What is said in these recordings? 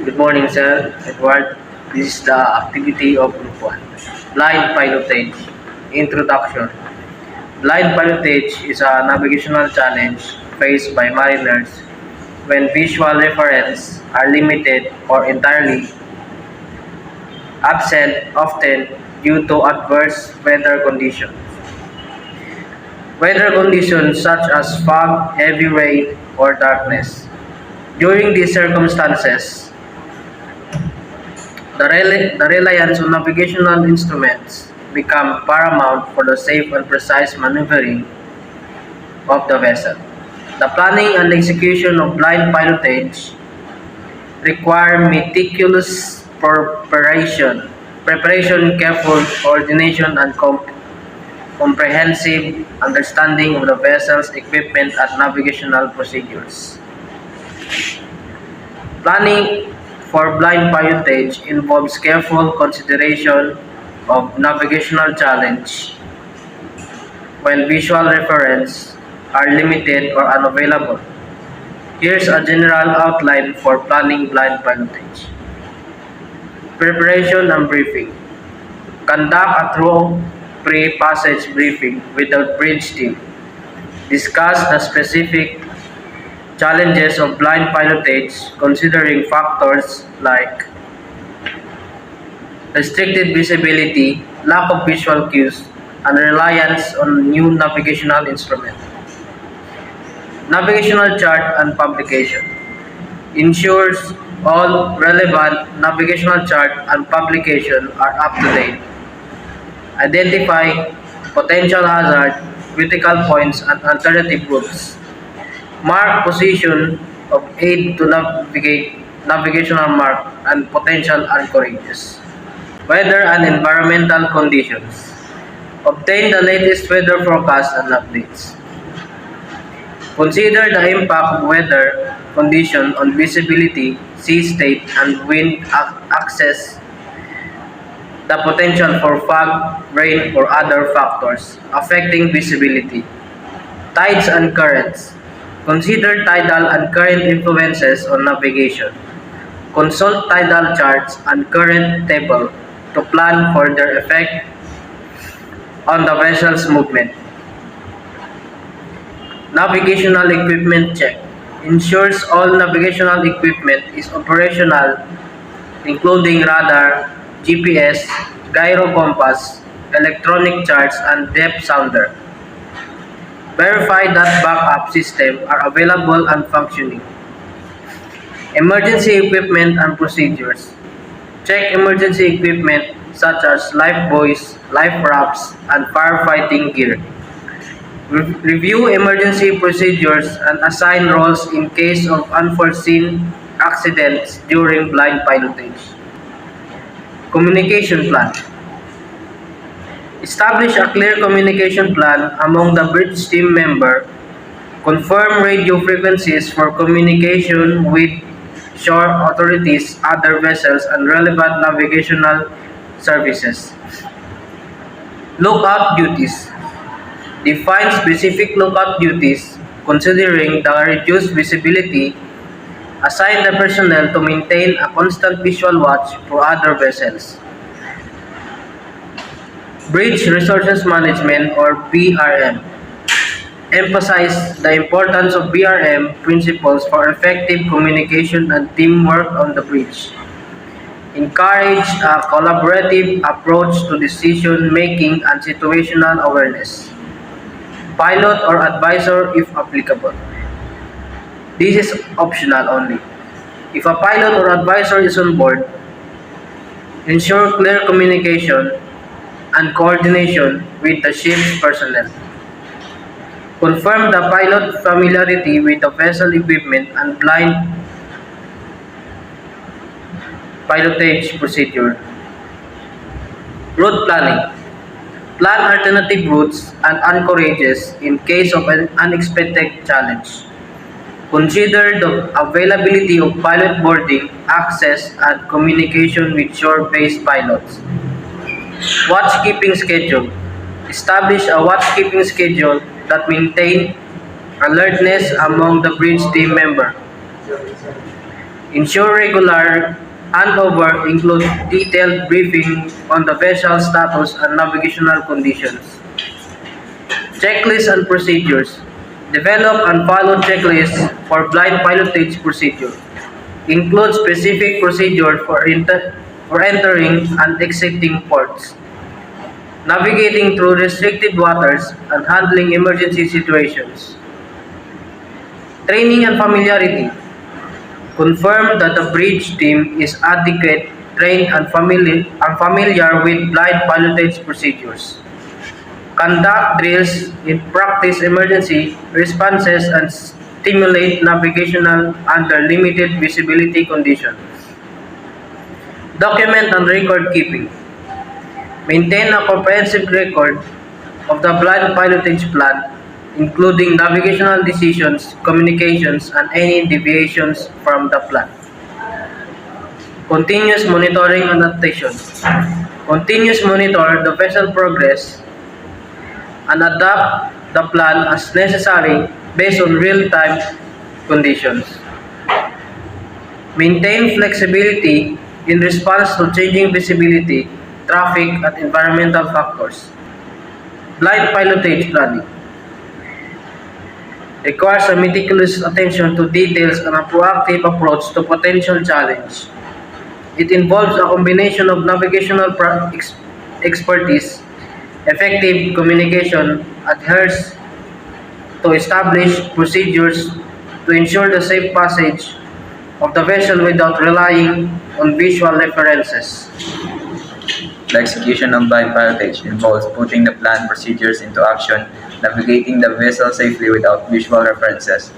Good morning, sir. Edward. This is the activity of Group 1. Blind Pilotage. Introduction. Blind pilotage is a navigational challenge faced by mariners when visual reference are limited or entirely absent, often due to adverse weather conditions. Weather conditions such as fog, heavy rain, or darkness. During these circumstances, the reliance on navigational instruments become paramount for the safe and precise maneuvering of the vessel. The planning and execution of blind pilotage require meticulous preparation, careful coordination, and comprehensive understanding of the vessel's equipment and navigational procedures. Planning for blind pilotage involves careful consideration of navigational challenge when visual reference are limited or unavailable. Here's a general outline for planning blind pilotage. Preparation and briefing. Conduct a thorough pre-passage briefing with the bridge team. Discuss the specific challenges of blind pilotage considering factors like restricted visibility, lack of visual cues, and reliance on new navigational instruments. Navigational chart and publication ensures all relevant navigational chart and publication are up to date. Identify potential hazard, critical points, and alternative routes. Mark position of aid to navigational mark and potential anchorages. Weather and environmental conditions. Obtain the latest weather forecast and updates. Consider the impact of weather condition on visibility, sea state, and wind access, the potential for fog, rain, or other factors affecting visibility. Tides and currents. Consider tidal and current influences on navigation. Consult tidal charts and current table to plan for their effect on the vessel's movement. Navigational equipment check. Ensures all navigational equipment is operational, including radar, GPS, gyro compass, electronic charts, and depth sounder. Verify that backup systems are available and functioning. Emergency equipment and procedures. Check emergency equipment such as life buoys, life rafts, and firefighting gear. Review emergency procedures and assign roles in case of unforeseen accidents during blind pilotage. Communication plan. Establish a clear communication plan among the bridge team member. Confirm radio frequencies for communication with shore authorities, other vessels, and relevant navigational services. Lookout duties. Define specific lookout duties considering the reduced visibility. Assign the personnel to maintain a constant visual watch for other vessels. Bridge Resources Management or BRM. Emphasize the importance of BRM principles for effective communication and teamwork on the bridge. Encourage a collaborative approach to decision making and situational awareness. Pilot or advisor if applicable. This is optional only. If a pilot or advisor is on board, ensure clear communication and coordination with the ship's personnel. Confirm the pilot familiarity with the vessel equipment and blind pilotage procedure. Route planning. Plan alternative routes and anchorages in case of an unexpected challenge. Consider the availability of pilot boarding, access, and communication with shore-based pilots. Watchkeeping schedule. Establish a watchkeeping schedule that maintains alertness among the bridge team member. Ensure regular handover, include detailed briefing on the vessel status and navigational conditions. Checklists and procedures. Develop and follow checklists for blind pilotage procedure. Include specific procedure for entering and exiting ports, navigating through restricted waters, and handling emergency situations. Training and familiarity. Confirm that the bridge team is adequate, trained, and familiar with blind pilotage procedures. Conduct drills in practice emergency responses and stimulate navigational under limited visibility conditions. Document and record keeping. Maintain a comprehensive record of the blind pilotage plan, including navigational decisions, communications, and any deviations from the plan. Continuous monitoring and adaptation. Continuous monitor the vessel progress and adapt the plan as necessary based on real-time conditions. Maintain flexibility in response to changing visibility, traffic, and environmental factors. Blind pilotage planning requires a meticulous attention to details and a proactive approach to potential challenge. It involves a combination of navigational expertise, effective communication, adheres to established procedures to ensure the safe passage of the vessel without relying on visual references. The execution of blind pilotage involves putting the planned procedures into action, navigating the vessel safely without visual references.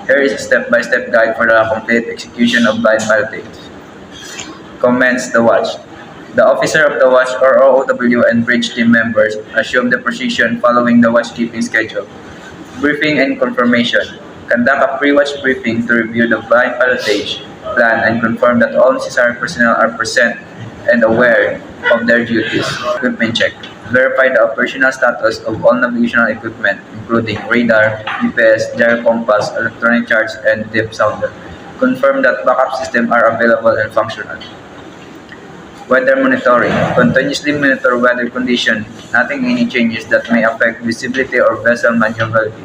Here is a step-by-step guide for the complete execution of blind pilotage. Commence the watch. The officer of the watch or OOW and bridge team members assume the position following the watchkeeping schedule. Briefing and confirmation. Conduct a pre-watch briefing to review the blind pilotage plan and confirm that all necessary personnel are present and aware of their duties. Equipment check. Verify the operational status of all navigational equipment, including radar, GPS, gyro compass, electronic charts, and depth sounder. Confirm that backup systems are available and functional. Weather monitoring. Continuously monitor weather conditions, noting any changes that may affect visibility or vessel maneuverability.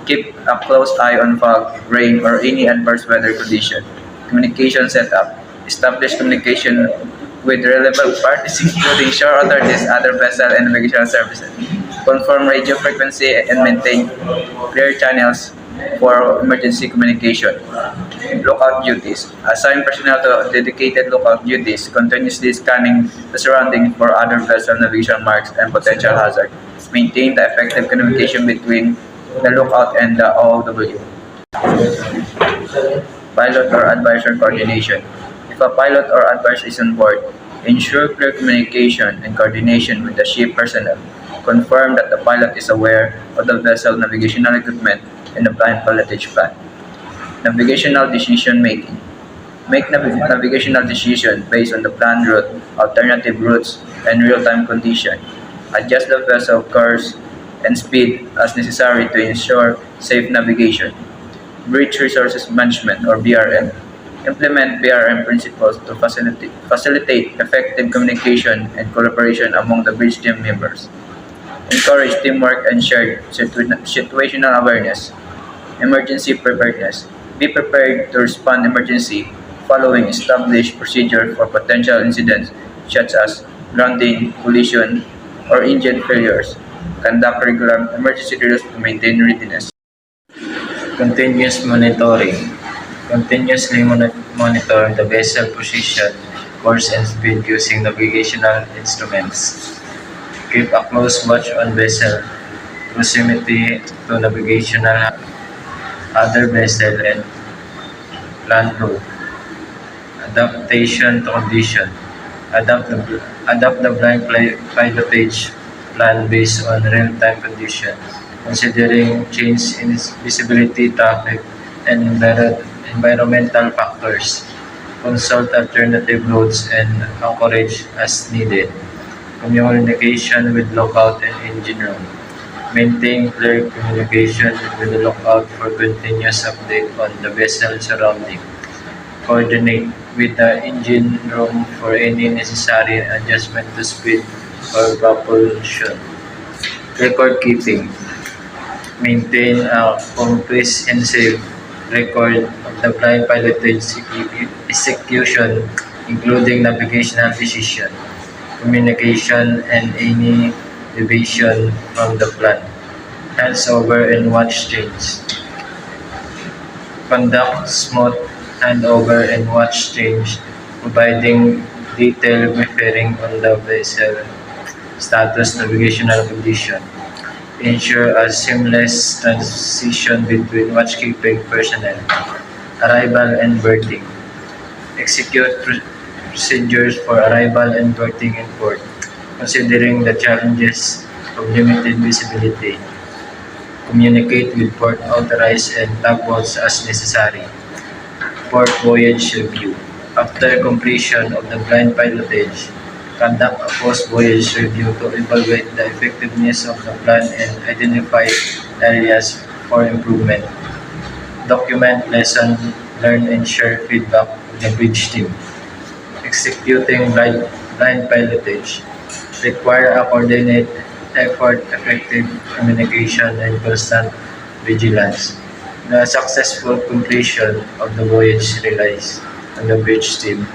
Keep a close eye on fog, rain, or any adverse weather condition. Communication setup. Establish communication with relevant parties including shore authorities, other vessel and navigational services. Confirm radio frequency and maintain clear channels for emergency communication. Lookout duties. Assign personnel to dedicated lookout duties, continuously scanning the surroundings for other vessel navigation marks and potential hazards. Maintain the effective communication between the lookout and the OOW. Pilot or advisor coordination. If a pilot or advisor is on board, ensure clear communication and coordination with the ship personnel. Confirm that the pilot is aware of the vessel navigational equipment and the blind pilotage plan. Navigational decision making. Make navigational decisions based on the planned route, alternative routes, and real-time condition. Adjust the vessel course and speed as necessary to ensure safe navigation. Bridge Resources Management or BRM. Implement BRM principles to facilitate effective communication and collaboration among the bridge team members. Encourage teamwork and shared situational awareness. Emergency preparedness. Be prepared to respond emergency following established procedure for potential incidents such as grounding, collision, or engine failures. Conduct regular emergency drills to maintain readiness. Continuous monitoring. Continuously monitor the vessel position, course, and speed using navigational instruments. Keep a close watch on vessel proximity to navigational other vessel and plan route. Adaptation to condition. Adapt the blind pilotage plan based on real-time conditions, considering change in visibility, traffic, and environmental factors. Consult alternative routes and anchorage as needed. Communication with lookout and engine room. Maintain clear communication with the lookout for continuous update on the vessel surrounding. coordinate with the engine room for any necessary adjustment to speed or propulsion. Record keeping. Maintain a comprehensive record of the blind pilotage execution, including navigational decision, communication, and any deviation from the plan. Hands-over and watch change. Conduct smooth handover and watch change, providing detailed briefing on the vessel status navigational condition. Ensure a seamless transition between watchkeeping personnel. Arrival and berthing. Execute procedures for arrival and berthing in port, considering the challenges of limited visibility. Communicate with port authorized and tugboats as necessary. Port voyage review. After completion of the blind pilotage, conduct a post-voyage review to evaluate the effectiveness of the plan and identify areas for improvement. Document lessons learned and share feedback with the bridge team. Executing blind pilotage require a coordinated effort, effective communication, and constant vigilance. The successful completion of the voyage relies on the bridge team,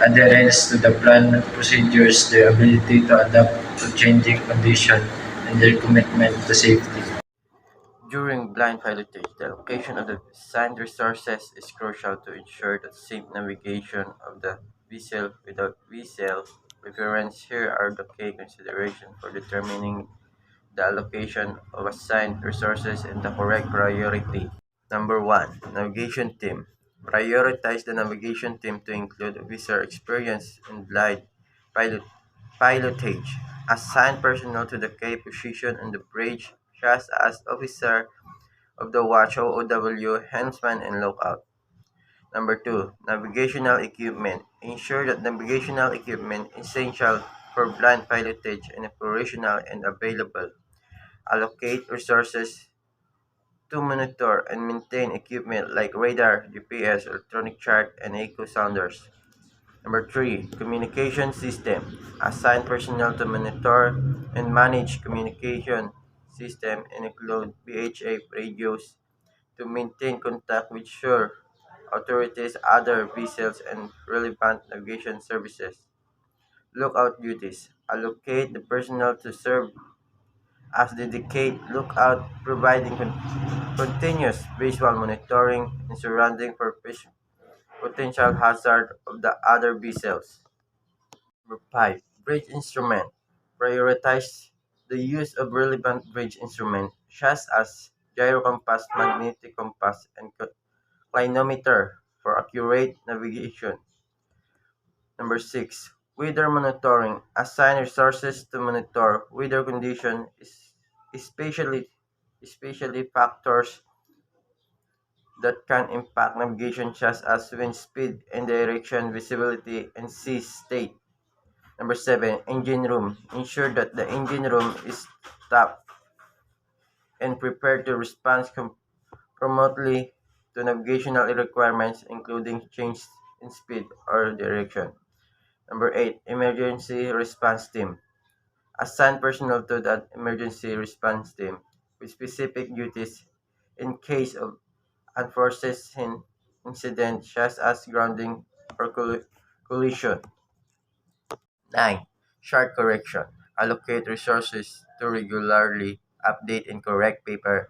adherence to the plan procedures, their ability to adapt to changing conditions, and their commitment to safety. During blind pilotage, the allocation of the assigned resources is crucial to ensure the safe navigation of the vessel without vessel reference. Here are the key considerations for determining the allocation of assigned resources and the correct priority. Number 1. Navigation team. Prioritize the navigation team to include officer experience in blind pilot, pilotage. Assign personnel to the key position on the bridge, such as officer of the watch OOW, helmsman, and lookout. Number 2. Navigational equipment. Ensure that navigational equipment essential for blind pilotage and operational and available. Allocate resources to monitor and maintain equipment like radar, GPS, electronic chart, and echo sounders. Number 3. Communication system. Assign personnel to monitor and manage communication system and include VHF radios to maintain contact with shore authorities, other vessels, and relevant navigation services. Lookout duties. Allocate the personnel to serve as dedicated lookout, providing continuous visual monitoring and surrounding for potential hazard of the other vessels. Number 5. Bridge instrument. Prioritize the use of relevant bridge instruments such as gyro compass, magnetic compass, and clinometer for accurate navigation. Number 6. Weather monitoring. Assign resources to monitor weather conditions, especially especially factors that can impact navigation such as wind speed and direction, visibility, and sea state. Number 7. Engine room. Ensure that the engine room is staffed and prepared to respond promptly to navigational requirements, including change in speed or direction. Number 8. Emergency response team. Assign personnel to that emergency response team with specific duties in case of unforeseen incident such as grounding or collision. 9. Chart correction. Allocate resources to regularly update and correct paper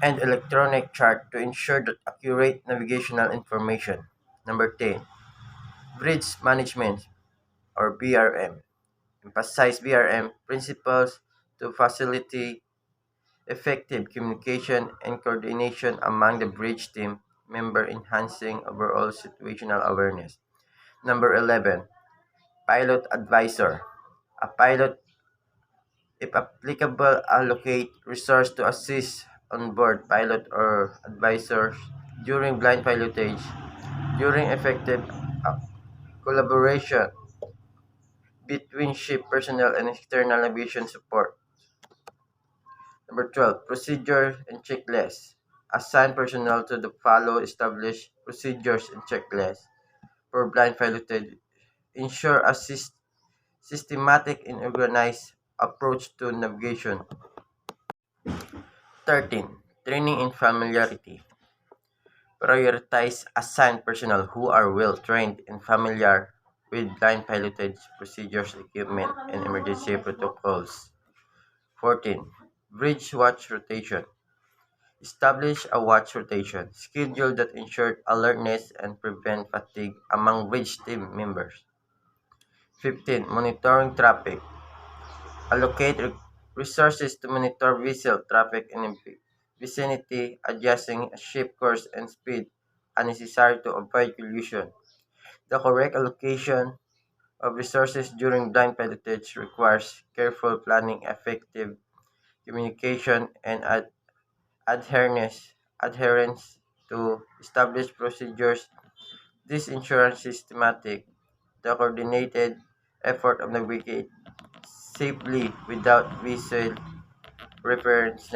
and electronic chart to ensure that accurate navigational information. Number 10. Bridge management or BRM. Emphasize BRM principles to facilitate effective communication and coordination among the bridge team member, enhancing overall situational awareness. Number 11. Pilot advisor. A pilot, if applicable, allocate resource to assist on-board pilot or advisors during blind pilotage, during effective uh, collaboration between ship personnel and external navigation support. Number 12. Procedure and checklist. Assign personnel to the follow established procedures and checklists for blind piloted. Ensure a systematic and organized approach to navigation. 13. Training and familiarity. Prioritize assigned personnel who are well trained and familiar with blind pilotage procedures, equipment, and emergency protocols. 14. Bridge watch rotation. Establish a watch rotation schedule that ensures alertness and prevent fatigue among bridge team members. 15. Monitoring traffic. Allocate resources to monitor vessel traffic in the vicinity, adjusting ship course and speed unnecessary to avoid collision. The correct allocation of resources during blind pilotage requires careful planning, effective communication, and adherence to established procedures. This ensures systematic, the coordinated effort of navigate safely without visual reference